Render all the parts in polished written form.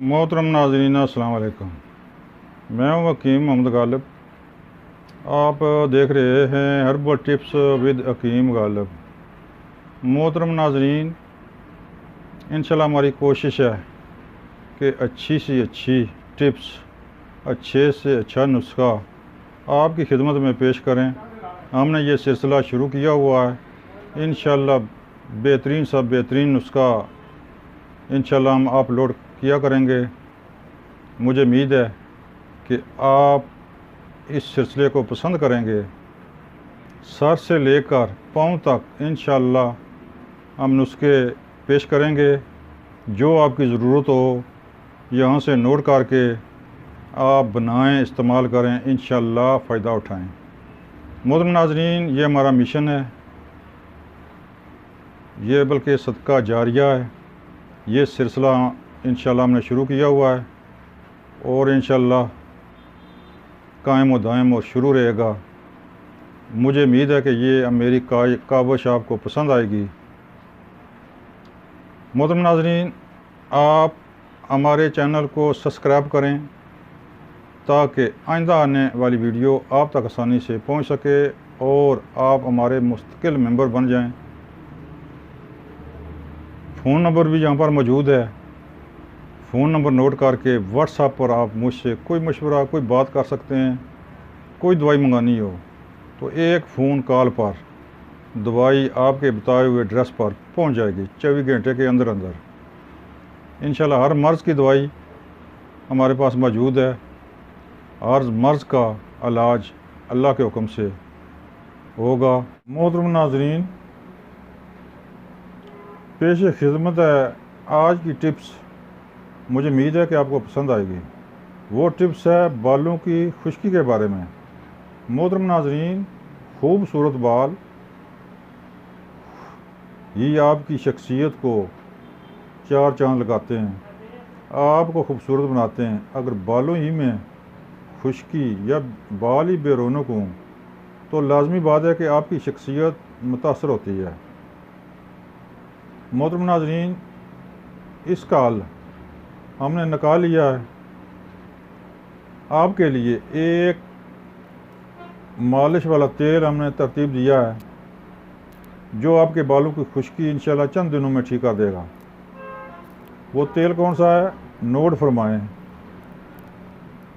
मोहतरम नाज़रीन अस्सलाम वालेकुम। मैं हूँ हकीम मोहम्मद गालिब। आप देख रहे हैं हर्बल टिप्स विद हकीम गालिब। मोहतरम नाज़रीन, इंशाल्लाह हमारी कोशिश है कि अच्छी से अच्छी टिप्स, अच्छे से अच्छा नुस्खा आपकी खिदमत में पेश करें। हमने ये सिलसिला शुरू किया हुआ है। इंशाल्लाह बेहतरीन सा बेहतरीन नुस्खा इंशाल्लाह हम अपलोड किया करेंगे। मुझे उम्मीद है कि आप इस सिलसिले को पसंद करेंगे। सर से लेकर पाँव तक इंशाल्लाह हम नुस्खे पेश करेंगे। जो आपकी ज़रूरत हो यहाँ से नोट करके आप बनाएं, इस्तेमाल करें, इंशाल्लाह फ़ायदा उठाएं। मोहतरम नाज़रीन, ये हमारा मिशन है, ये बल्कि सदका जारिया है। ये सिलसिला इंशाल्लाह हमने शुरू किया हुआ है और इंशाल्लाह कायम व दायम और शुरू रहेगा। मुझे उम्मीद है कि ये मेरी काविश आपको पसंद आएगी। मोहतरम नाज़रीन, आप हमारे चैनल को सब्सक्राइब करें ताकि आइंदा आने वाली वीडियो आप तक आसानी से पहुंच सके और आप हमारे मुस्तकिल मेंबर बन जाएं। फ़ोन नंबर भी यहाँ पर मौजूद है। फ़ोन नंबर नोट करके व्हाट्सएप पर आप मुझसे कोई मशवरा, कोई बात कर सकते हैं। कोई दवाई मंगानी हो तो एक फ़ोन कॉल पर दवाई आपके बताए हुए एड्रेस पर पहुंच जाएगी 24 घंटे के अंदर अंदर। इंशाल्लाह हर मर्ज़ की दवाई हमारे पास मौजूद है। हर मर्ज़ का इलाज अल्लाह के हुक्म से होगा। मोहतरम नाज़रीन, पेश खिदमत है आज की टिप्स। मुझे उम्मीद है कि आपको पसंद आएगी। वो टिप्स है बालों की खुश्की के बारे में। मोहतरम नाज़रीन, खूबसूरत बाल ये आपकी शख्सियत को चार चांद लगाते हैं, आपको खूबसूरत बनाते हैं। अगर बालों ही में खुश्की या बाल ही बेरौनक हों तो लाजमी बात है कि आपकी शख्सियत मुतासर होती है। मोहतरम नाज़रीन, इसका हल हमने निकाल लिया है। आपके लिए एक मालिश वाला तेल हमने तरतीब दिया है जो आपके बालों की खुश्की इंशाल्लाह चंद दिनों में ठीक कर देगा। वो तेल कौन सा है, नोट फरमाएं।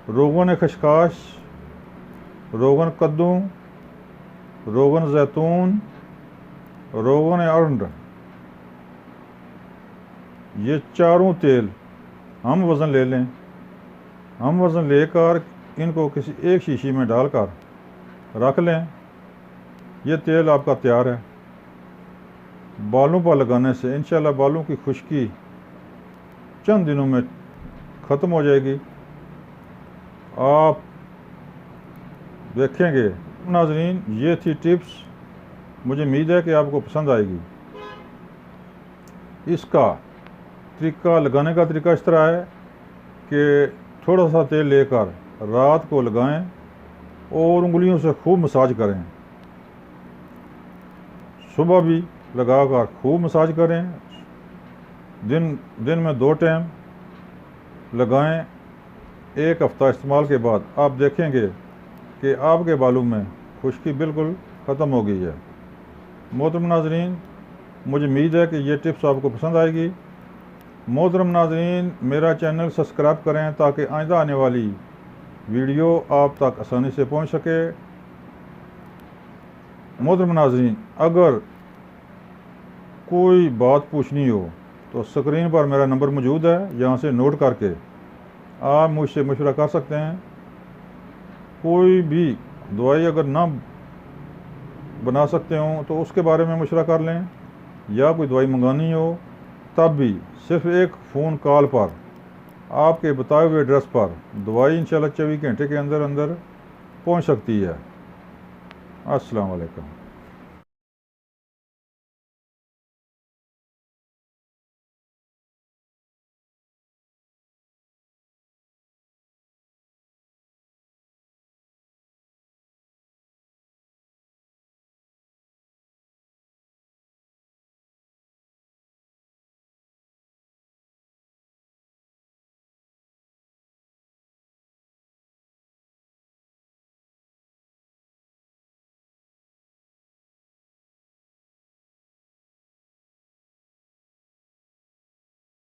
रोगन खशखाश, रोगन कद्दू, रोगन जैतून, रोगन अरंड, ये चारों तेल हम वज़न ले लें। हम वज़न लेकर इनको किसी एक शीशी में डालकर रख लें। ये तेल आपका तैयार है। बालों पर लगाने से इंशाल्लाह बालों की खुश्की चंद दिनों में ख़त्म हो जाएगी। आप देखेंगे। नाज़रीन, ये थी टिप्स। मुझे उम्मीद है कि आपको पसंद आएगी। इसका तरीका, लगाने का तरीका इस तरह है कि थोड़ा सा तेल लेकर रात को लगाएं और उंगलियों से खूब मसाज करें। सुबह भी लगाकर खूब मसाज करें। दिन में 2 टाइम लगाएं। एक हफ़्ता इस्तेमाल के बाद आप देखेंगे कि आपके बालों में खुश्की बिल्कुल ख़त्म हो गई है। मोहतरम नाज़रीन, मुझे उम्मीद है कि ये टिप्स आपको पसंद आएगी। मोहतरम नाज़रीन, मेरा चैनल सब्सक्राइब करें ताकि आइंदा आने वाली वीडियो आप तक आसानी से पहुंच सके। मोहतरम नाज़रीन, अगर कोई बात पूछनी हो तो स्क्रीन पर मेरा नंबर मौजूद है, यहाँ से नोट करके आप मुझसे मशवरा कर सकते हैं। कोई भी दवाई अगर ना बना सकते हो तो उसके बारे में मशवरा कर लें, या कोई दवाई मंगानी हो तब भी सिर्फ़ एक फ़ोन कॉल पर आपके बताए हुए एड्रेस पर दवाई इंशाल्लाह 24 घंटे के अंदर अंदर पहुंच सकती है। अस्सलाम वालेकुम।